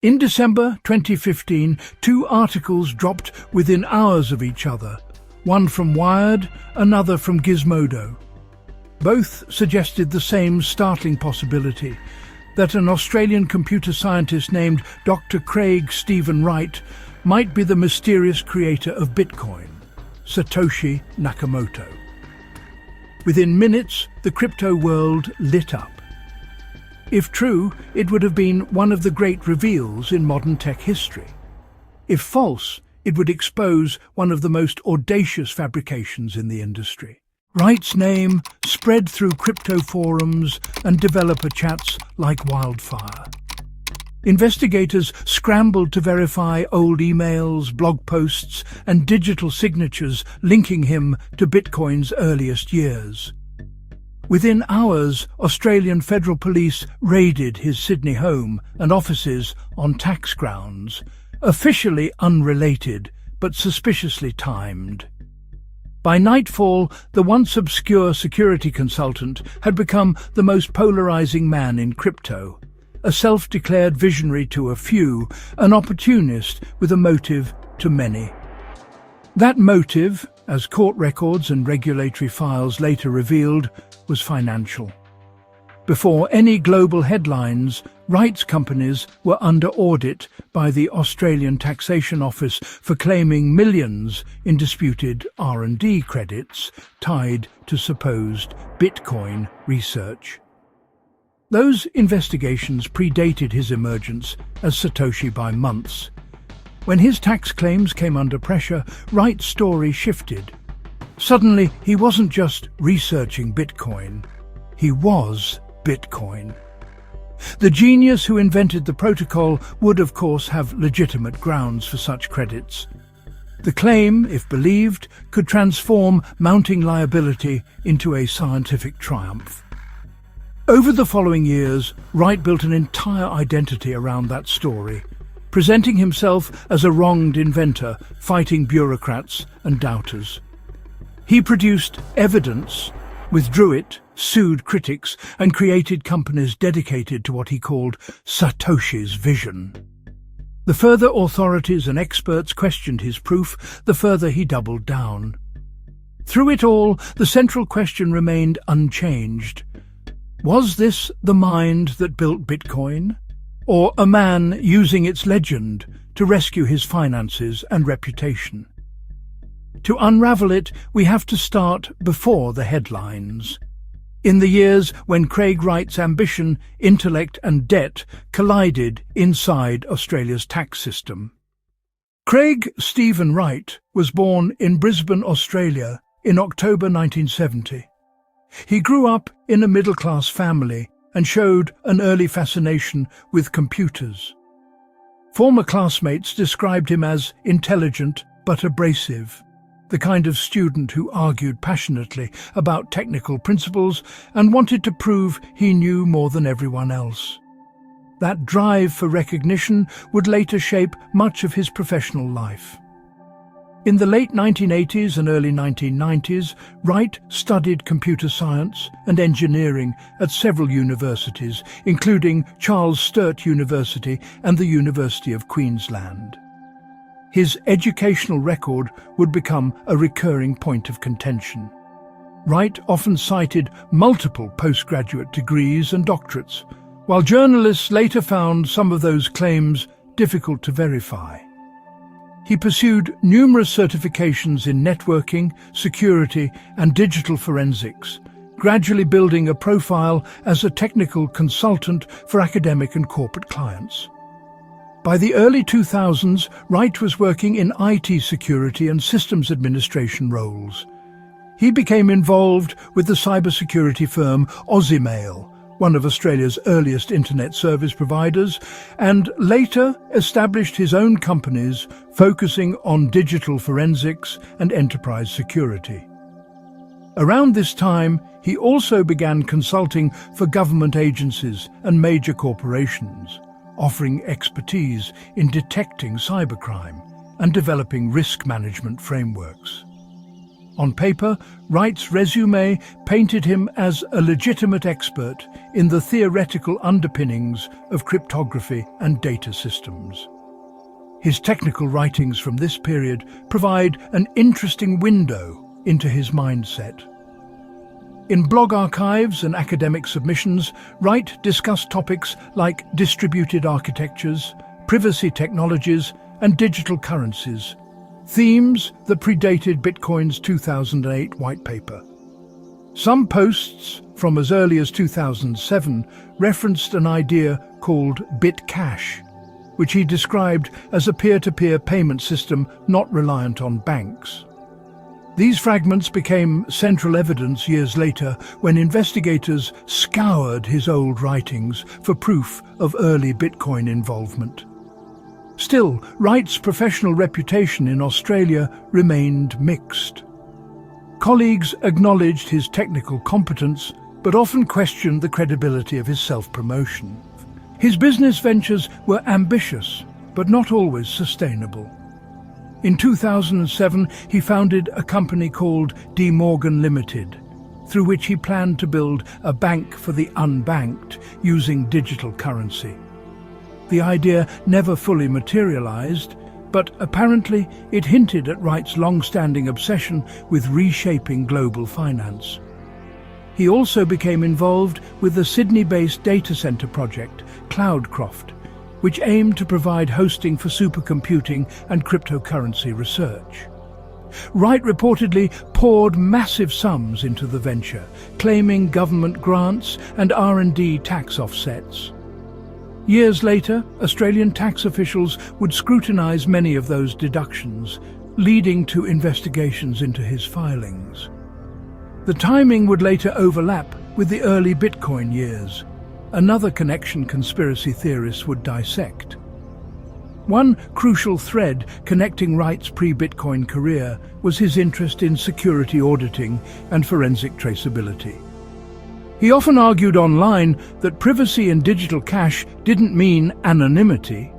In December 2015, two articles dropped within hours of each other, one from Wired, another from Gizmodo. Both suggested the same startling possibility, that an Australian computer scientist named Dr. Craig Stephen Wright might be the mysterious creator of Bitcoin, Satoshi Nakamoto. Within minutes, the crypto world lit up. If true, it would have been one of the great reveals in modern tech history. If false, it would expose one of the most audacious fabrications in the industry. Wright's name spread through crypto forums and developer chats like wildfire. Investigators scrambled to verify old emails, blog posts, and digital signatures linking him to Bitcoin's earliest years. Within hours, Australian Federal Police raided his Sydney home and offices on tax grounds, officially unrelated but suspiciously timed. By nightfall, the once obscure security consultant had become the most polarizing man in crypto, a self-declared visionary to a few, an opportunist with a motive to many. That motive, as court records and regulatory files later revealed, was financial. Before any global headlines, Wright's companies were under audit by the Australian Taxation Office for claiming millions in disputed R&D credits tied to supposed Bitcoin research. Those investigations predated his emergence as Satoshi by months. When his tax claims came under pressure, Wright's story shifted. Suddenly, he wasn't just researching Bitcoin, he was Bitcoin. The genius who invented the protocol would, of course, have legitimate grounds for such credits. The claim, if believed, could transform mounting liability into a scientific triumph. Over the following years, Wright built an entire identity around that story, presenting himself as a wronged inventor fighting bureaucrats and doubters. He produced evidence, withdrew it, sued critics, and created companies dedicated to what he called Satoshi's vision. The further authorities and experts questioned his proof, the further he doubled down. Through it all, the central question remained unchanged. Was this the mind that built Bitcoin, or a man using its legend to rescue his finances and reputation? To unravel it, we have to start before the headlines. In the years when Craig Wright's ambition, intellect and debt collided inside Australia's tax system. Craig Stephen Wright was born in Brisbane, Australia in October 1970. He grew up in a middle-class family and showed an early fascination with computers. Former classmates described him as intelligent but abrasive, the kind of student who argued passionately about technical principles and wanted to prove he knew more than everyone else. That drive for recognition would later shape much of his professional life. In the late 1980s and early 1990s, Wright studied computer science and engineering at several universities, including Charles Sturt University and the University of Queensland. His educational record would become a recurring point of contention. Wright often cited multiple postgraduate degrees and doctorates, while journalists later found some of those claims difficult to verify. He pursued numerous certifications in networking, security, and digital forensics, gradually building a profile as a technical consultant for academic and corporate clients. By the early 2000s, Wright was working in IT security and systems administration roles. He became involved with the cybersecurity firm Aussiemail, one of Australia's earliest internet service providers, and later established his own companies focusing on digital forensics and enterprise security. Around this time, he also began consulting for government agencies and major corporations, offering expertise in detecting cybercrime and developing risk management frameworks. On paper, Wright's resume painted him as a legitimate expert in the theoretical underpinnings of cryptography and data systems. His technical writings from this period provide an interesting window into his mindset. In blog archives and academic submissions, Wright discussed topics like distributed architectures, privacy technologies, and digital currencies, themes that predated Bitcoin's 2008 white paper. Some posts from as early as 2007 referenced an idea called BitCash, which he described as a peer-to-peer payment system not reliant on banks. These fragments became central evidence years later when investigators scoured his old writings for proof of early Bitcoin involvement. Still, Wright's professional reputation in Australia remained mixed. Colleagues acknowledged his technical competence, but often questioned the credibility of his self-promotion. His business ventures were ambitious, but not always sustainable. In 2007, he founded a company called De Morgan Limited, through which he planned to build a bank for the unbanked using digital currency. The idea never fully materialized, but apparently it hinted at Wright's long-standing obsession with reshaping global finance. He also became involved with the Sydney-based data center project, Cloudcroft, which aimed to provide hosting for supercomputing and cryptocurrency research. Wright reportedly poured massive sums into the venture, claiming government grants and R&D tax offsets. Years later, Australian tax officials would scrutinise many of those deductions, leading to investigations into his filings. The timing would later overlap with the early Bitcoin years, another connection conspiracy theorists would dissect. One crucial thread connecting Wright's pre-Bitcoin career was his interest in security auditing and forensic traceability. He often argued online that privacy in digital cash didn't mean anonymity.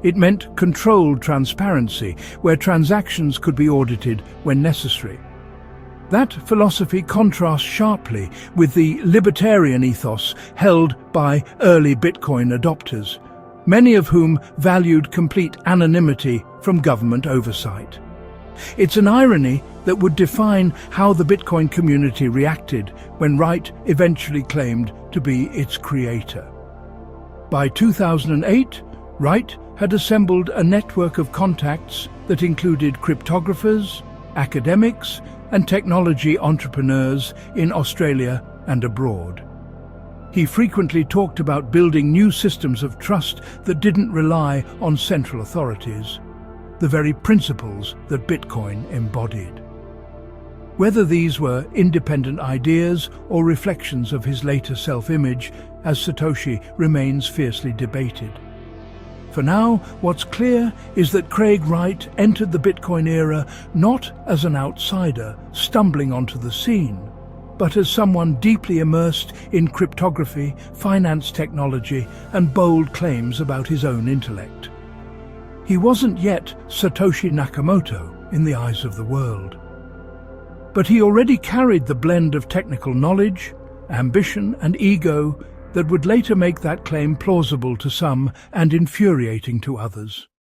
It meant controlled transparency, where transactions could be audited when necessary. That philosophy contrasts sharply with the libertarian ethos held by early Bitcoin adopters, many of whom valued complete anonymity from government oversight. It's an irony that would define how the Bitcoin community reacted when Wright eventually claimed to be its creator. By 2008, Wright had assembled a network of contacts that included cryptographers, academics, and technology entrepreneurs in Australia and abroad. He frequently talked about building new systems of trust that didn't rely on central authorities, the very principles that Bitcoin embodied. Whether these were independent ideas or reflections of his later self-image, as Satoshi, remains fiercely debated. For now, what's clear is that Craig Wright entered the Bitcoin era not as an outsider stumbling onto the scene, but as someone deeply immersed in cryptography, finance technology, and bold claims about his own intellect. He wasn't yet Satoshi Nakamoto in the eyes of the world, but he already carried the blend of technical knowledge, ambition, and ego that would later make that claim plausible to some and infuriating to others.